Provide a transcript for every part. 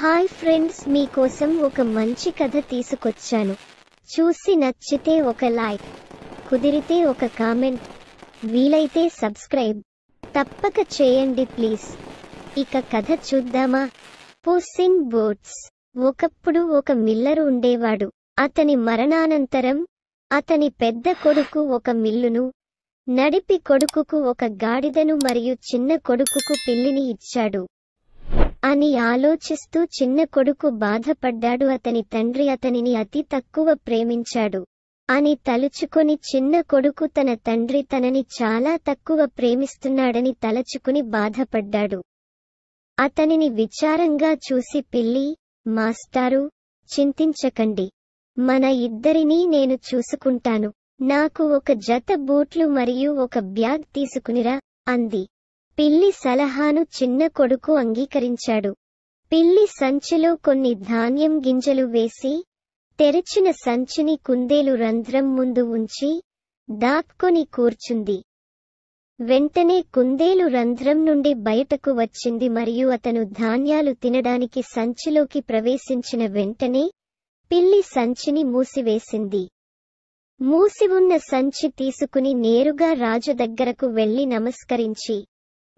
Hi friends, మీకోసం ఒక మంచి కథ తీసుకొచ్చాను. చూసి నచ్చితే ఒక లైక్, కుదిరితే ఒక కామెంట్, వీలైతే సబ్స్క్రైబ్ తప్పక చేయండి ప్లీజ్. ఇక కథ చూద్దామా? పుస్ ఇన్ బూట్స్. ఒకప్పుడు ఒక మిల్లరు ఉండేవాడు. అతని మరణానంతరం అతని పెద్ద కొడుకు ఒక మిల్లును, నడిపి కొడుకుకు ఒక గాడిదను మరియు చిన్న కొడుకుకు పిల్లిని ఇచ్చాడు అని ఆలోచిస్తూ చిన్న కొడుకు బాధపడ్డాడు. అతని తండ్రి అతనిని అతి తక్కువ ప్రేమించాడు అని తలుచుకొని చిన్న కొడుకు తన తండ్రి తనని చాలా తక్కువ ప్రేమిస్తున్నాడని తలచుకుని బాధపడ్డాడు. అతనిని విచారంగా చూసి పిల్లి, మాస్టారు, చింతించకండి, మన ఇద్దరినీ నేను చూసుకుంటాను. నాకు ఒక జత బూట్లు మరియు ఒక బ్యాగ్ తీసుకునిరా అంది. పిల్లి సలహాను చిన్న కొడుకు అంగీకరించాడు. పిల్లి సంచిలో కొన్ని ధాన్యం గింజలు వేసి, తెరిచిన సంచిని కుందేలు రంధ్రం ముందు ఉంచి దాక్కొని కూర్చుంది. వెంటనే కుందేలు రంధ్రం నుండి బయటకు వచ్చింది మరియు అతను ధాన్యాలు తినడానికి సంచిలోకి ప్రవేశించిన వెంటనే పిల్లి సంచిని మూసివేసింది. మూసివున్న సంచి తీసుకుని నేరుగా రాజు దగ్గరకు వెళ్లి నమస్కరించి,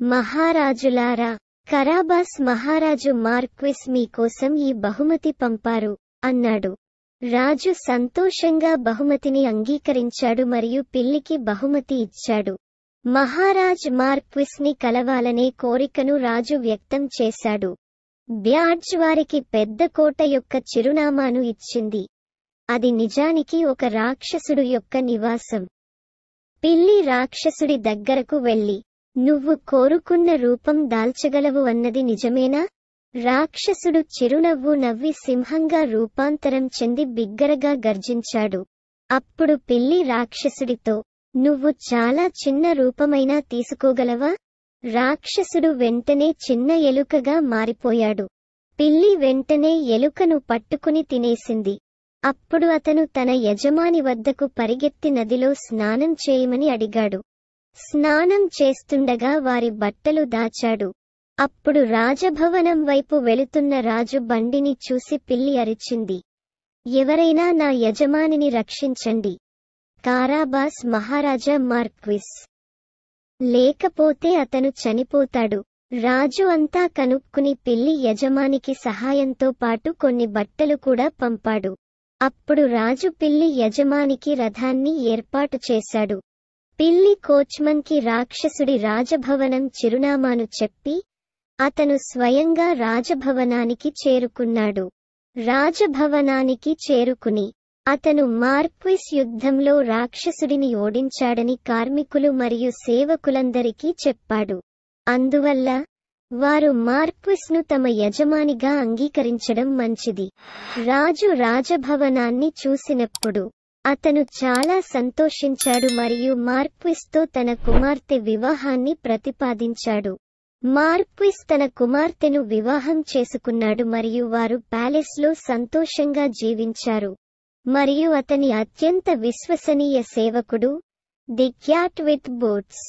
మహారాజులారా, కరాబాస్ మహారాజు మార్క్విస్ మీకోసం ఈ బహుమతి పంపారు అన్నాడు. రాజు సంతోషంగా బహుమతిని అంగీకరించాడు మరియు పిల్లికి బహుమతి ఇచ్చాడు. మహారాజ్ మార్క్విస్ ని కలవాలనే కోరికను రాజు వ్యక్తం చేశాడు. బ్యాడ్జ్ వారికి పెద్ద కోట యొక్క చిరునామాను ఇచ్చింది. అది నిజానికి ఒక రాక్షసుడు యొక్క నివాసం. పిల్లి రాక్షసుడి దగ్గరకు వెళ్లి, నువ్వు కోరుకున్న రూపం దాల్చగలవు అన్నది నిజమేనా? రాక్షసుడు చిరునవ్వు నవ్వి సింహంగా రూపాంతరం చెంది బిగ్గరగా గర్జించాడు. అప్పుడు పిల్లి రాక్షసుడితో, నువ్వు చాలా చిన్న రూపమైనా తీసుకోగలవా? రాక్షసుడు వెంటనే చిన్న ఎలుకగా మారిపోయాడు. పిల్లి వెంటనే ఎలుకను పట్టుకుని తినేసింది. అప్పుడు అతను తన యజమాని వద్దకు పరిగెత్తి నదిలో స్నానం చేయమని అడిగాడు. స్నానం చేస్తుండగా వారి బట్టలు దాచాడు. అప్పుడు రాజభవనం వైపు వెళుతున్న రాజు బండిని చూసి పిల్లి అరిచింది, ఎవరైనా నా యజమానిని రక్షించండి, కారాబాస్ మహారాజా మార్క్విస్, లేకపోతే అతను చనిపోతాడు. రాజు అంతా కనుక్కుని పిల్లి యజమానికి సహాయంతో పాటు కొన్ని బట్టలు కూడా పంపాడు. అప్పుడు రాజు పిల్లి యజమానికి రథాన్ని ఏర్పాటు చేశాడు. పిల్లి కోచ్మన్ కి రాక్షసుడి రాజభవనం చిరునామాను చెప్పి అతను స్వయంగా రాజభవనానికి చేరుకున్నాడు. రాజభవనానికి చేరుకుని అతను మార్క్విస్ యుద్ధంలో రాక్షసుడిని ఓడించాడని కార్మికులు మరియు సేవకులందరికీ చెప్పాడు. అందువల్ల వారు మార్క్విస్ ను తమ యజమానిగా అంగీకరించడం మంచిది. రాజు రాజభవనాన్ని చూసినప్పుడు అతను చాలా సంతోషించాడు మరియు మార్క్విస్ తో తన కుమార్తె వివాహాన్ని ప్రతిపాదించాడు. మార్క్విస్ తన కుమార్తెను వివాహం చేసుకున్నాడు మరియు వారు ప్యాలెస్ లో సంతోషంగా జీవించారు. మరియు అతని అత్యంత విశ్వసనీయ సేవకుడు, ది క్యాట్ విత్ బూట్స్.